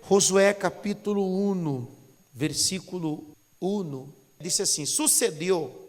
Josué capítulo 1, versículo 1, diz assim: sucedeu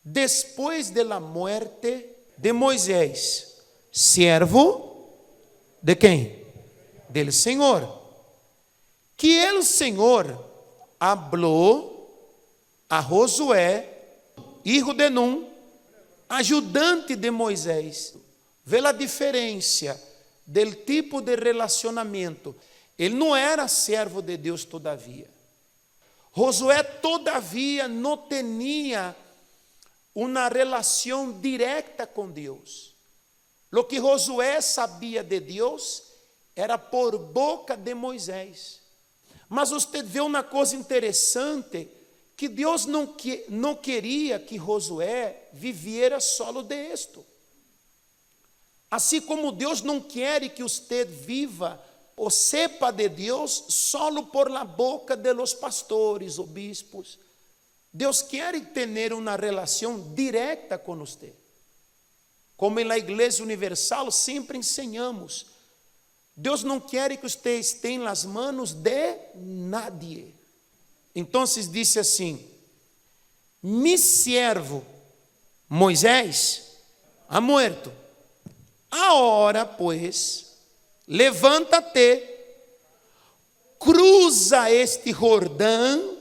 depois da muerte de Moisés, servo de quem? Del Senhor, que el Senhor hablou a Josué, hijo de Nun, ajudante de Moisés. Vê a diferença del tipo de relacionamento. Ele não era servo de Deus todavia. Josué todavia não tinha uma relação direta com Deus. Lo que Josué sabia de Deus era por boca de Moisés. Mas você vê uma coisa interessante, que Deus não queria que Josué viviera solo de esto. Assim como Deus não quer que você viva ou sepa de Deus solo por la boca de los pastores ou bispos. Deus quer ter uma relação direta com você. Como na Igreja Universal sempre ensinamos, Deus não quer que você esteja nas manos de nadie. Então disse assim: mi servo Moisés ha muerto. Agora, pues, levanta-te, cruza este Jordão,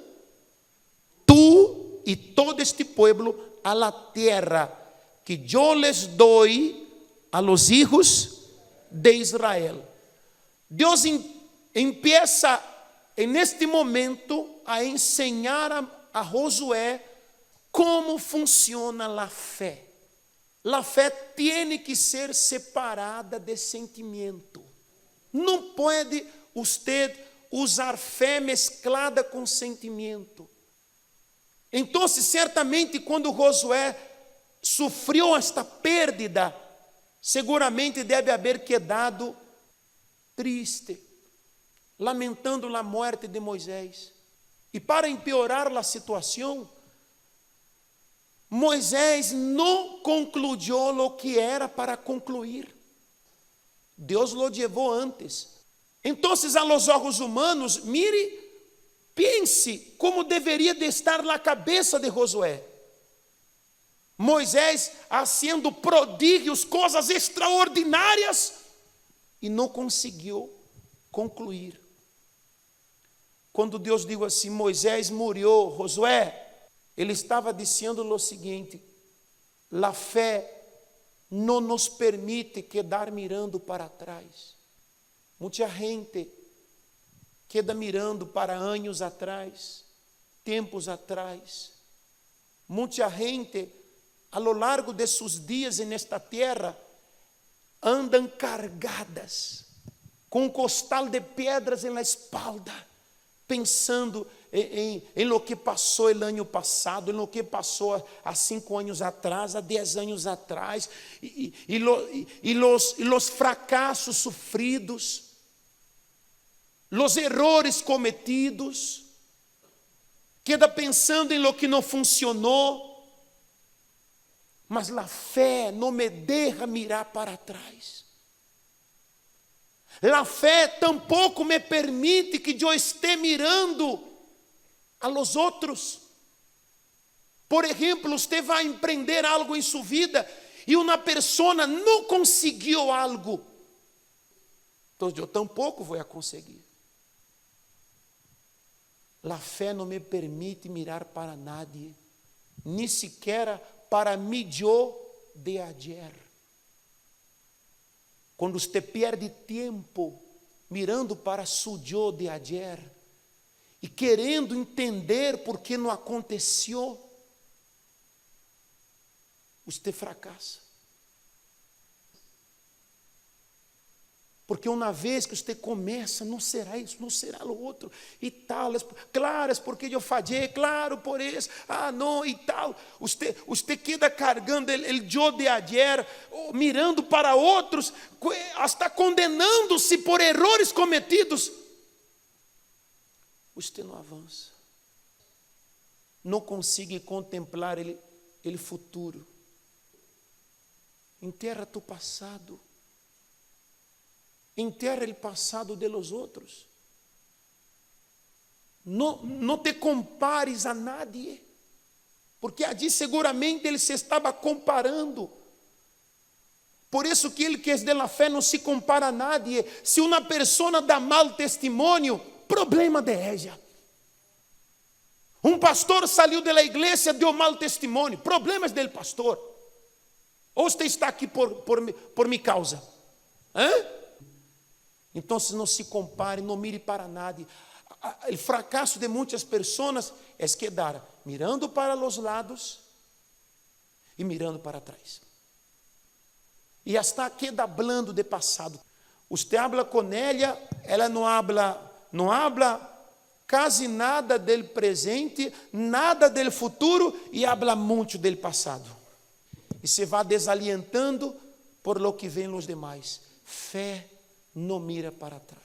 tu e todo este pueblo, a la tierra que yo les doy a los hijos de Israel. Deus empieza en este momento a ensinar a Josué como funciona a fé. A fé tem que ser separada de sentimento. Não pode você usar fé mesclada com sentimento. Então, certamente, quando Josué sofreu esta perda, seguramente deve haver quedado triste, lamentando a morte de Moisés. E para empeorar a situação, Moisés não concluiu o que era para concluir. Deus lo levou antes. Então, a los olhos humanos, mire, pense como deveria de estar na cabeça de Josué. Moisés fazendo prodígios, coisas extraordinárias, e não conseguiu concluir. Quando Deus disse assim: Moisés morreu, Josué, ele estava dizendo o seguinte: a fé não nos permite quedar mirando para trás. Muita gente queda mirando para anos atrás, tempos atrás. Muita gente, a lo largo de seus dias nesta terra, andam cargadas, com um costal de pedras na espalda, pensando em lo que passou no ano passado, em lo que passou há 5 anos atrás, há 10 anos atrás, e los fracassos sofridos, los errores cometidos, queda pensando em lo que não funcionou, mas a fé não me deixa mirar para trás. A fé tampouco me permite que eu esteja mirando a los outros. Por exemplo, você vai empreender algo em sua vida e uma pessoa não conseguiu algo, então eu tampouco vou conseguir. A fé não me permite mirar para nadie, nem sequer para mim eu de ayer. Quando você perde tempo mirando para su yo de ayer e querendo entender por que não aconteceu, você fracassa. Porque uma vez que você começa, não será isso, não será o outro, e tal, claro, é porque eu falhei, claro, por isso, não, e tal. Você queda cargando o yo de ayer, mirando para outros, hasta condenando-se por erros cometidos. Você não avança, não consegue contemplar o futuro. Enterra tu passado. Enterra o passado de los outros. Não te compares a nadie, porque allí seguramente ele se estava comparando. Por isso que ele que é de la fé não se compara a nadie. Se uma pessoa dá mal testemunho, problema de ella. Um pastor saiu da igreja, deu mal testemunho, problemas del pastor. Ou você está aqui por minha causa? Então, não se compare, não mire para nadie. O fracasso de muitas pessoas é quedar mirando para os lados e mirando para trás. E hasta queda hablando de passado. Você habla com ela não habla quase nada do presente, nada do futuro e habla muito do passado. E se vai desalientando por lo que vem os demais. Fé não mira para trás.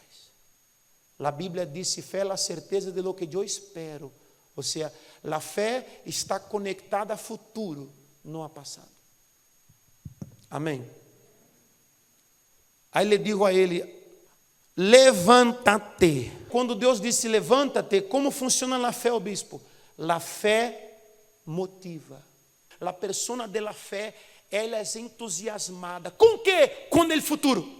A Bíblia diz: fé é a certeza de lo que eu espero. Ou seja, a fé está conectada a futuro, não a passado. Amém. Aí lhe digo a ele: levanta-te. Quando Deus disse levanta-te, como funciona a fé, o bispo? A fé motiva. A pessoa de la fé, ela é entusiasmada. Com o quê? Com o futuro.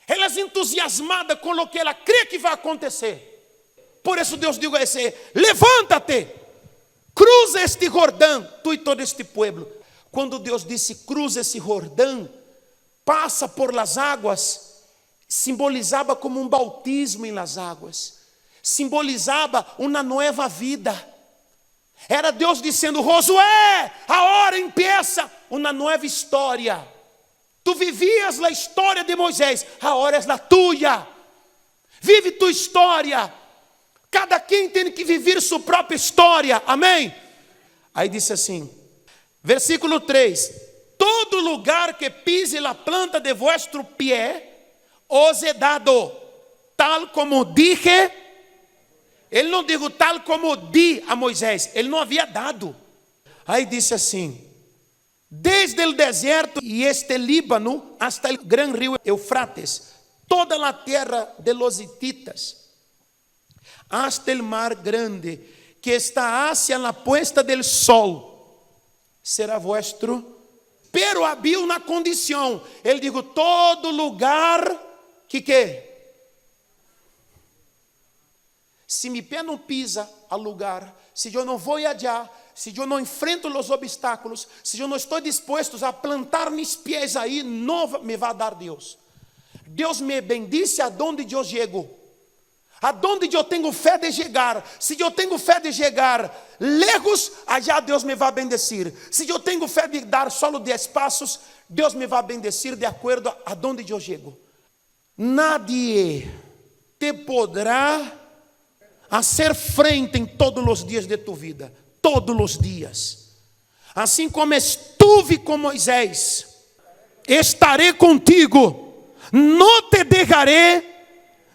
Ela é entusiasmada com o que ela crê que vai acontecer. Por isso Deus diz a esse: levanta-te, cruza este Jordão, tu e todo este pueblo. Quando Deus disse cruza esse Jordão, passa por las águas, simbolizava como um bautismo em las águas, simbolizava uma nova vida. Era Deus dizendo: Josué, a hora empieza uma nova história. Tu vivias a história de Moisés, a hora é a tua. Vive tua história. Cada quem tem que viver sua própria história. Amém? Aí disse assim, versículo 3: todo lugar que pise a planta de vuestro pé, os he dado, tal como dije. Ele não digo tal como di a Moisés, ele não havia dado. Aí disse assim: desde o deserto e este Líbano hasta o grande rio Eufrates, toda a terra de los hititas, hasta el mar grande, que está hacia la puesta del sol, será vuestro. Pero havia uma condição. Ele digo: todo lugar que se meu pé não pisa a lugar, se eu não vou allá, se eu não enfrento os obstáculos, se eu não estou disposto a plantar meus pés aí, não me vai dar Deus. Deus me bendice aonde eu chego, aonde eu tenho fé de chegar. Se eu tenho fé de chegar lejos, allá Deus me vai bendecir. Se eu tenho fé de dar solo 10 passos, Deus me vai bendecir de acordo a onde eu chego. Nadie te poderá fazer frente em todos os dias de tu vida, todos os dias. Assim como estive com Moisés, estarei contigo, não te deixarei,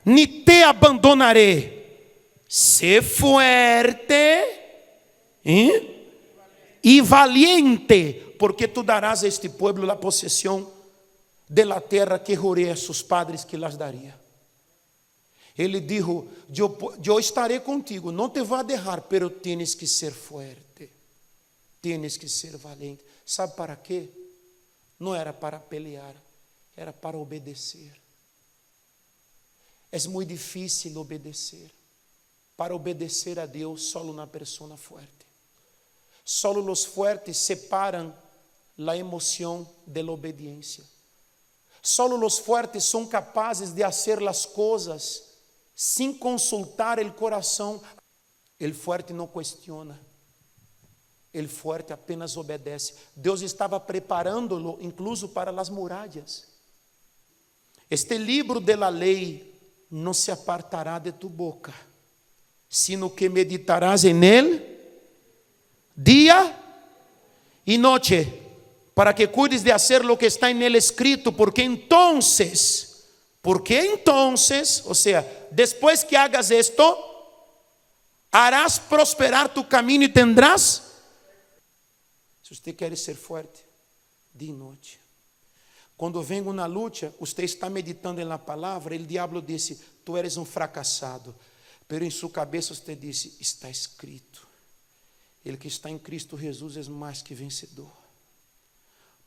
ni te abandonarei. Sé fuerte e valiente, porque tu darás a este pueblo la posesión de la terra que jurei a sus padres que las daria. Ele disse: eu estarei contigo, não te vou deixar, pero tienes que ser fuerte, tienes que ser valiente. Sabe para quê? Não era para pelear, era para obedecer. É muito difícil obedecer. Para obedecer a Deus, só uma pessoa forte. Só os fortes separam a emoção da obediência. Só os fortes são capazes de fazer as coisas sem consultar o coração. O forte não questiona. O forte apenas obedece. Deus estava preparando-lo, incluso para as muralhas. Este livro de la lei não se apartará de tu boca, sino que meditarás en él dia e noite, para que cuides de hacer lo que está en él escrito, porque entonces, o sea, después que hagas esto, harás prosperar tu camino y tendrás. Se você quer ser forte, dia e noite. Quando vem uma luta, você está meditando na palavra, o diabo disse: tu eres um fracassado. Pero em sua cabeça você disse: está escrito. Ele que está em Cristo Jesus é mais que vencedor.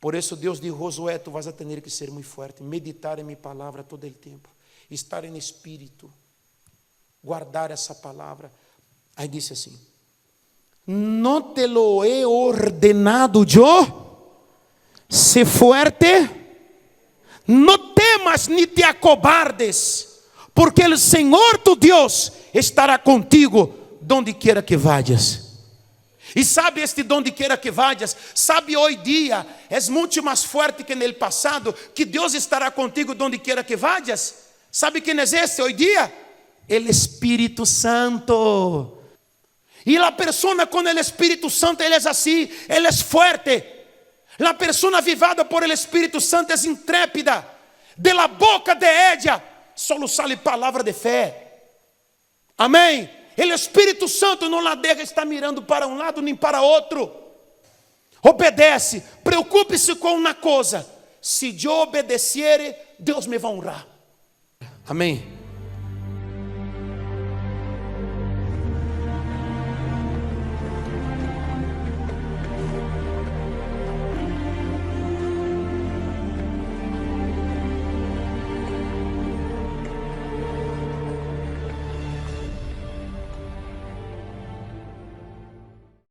Por isso Deus diz: Josué, tu vas a tener que ser muito forte, meditar em minha palavra todo o tempo, estar em espírito, guardar essa palavra. Aí disse assim: não te lo he ordenado yo, sé fuerte, no temas ni te acobardes, porque el Senhor tu Deus estará contigo donde quiera que vayas. E sabe este donde quiera que vayas, sabe hoje dia, é muito mais forte que no passado, que Deus estará contigo donde quiera que vayas. Sabe quem é este hoje dia? El Espírito Santo. E a pessoa com o Espírito Santo, ele é assim, ele é forte. A pessoa vivada por el Espírito Santo é intrépida. De la boca de ella solo sale palavra de fé. Amém? O Espírito Santo não la deja estar mirando para um lado nem para outro. Obedece, preocupe-se com uma coisa: se eu obedecer, Deus me vai honrar. Amém?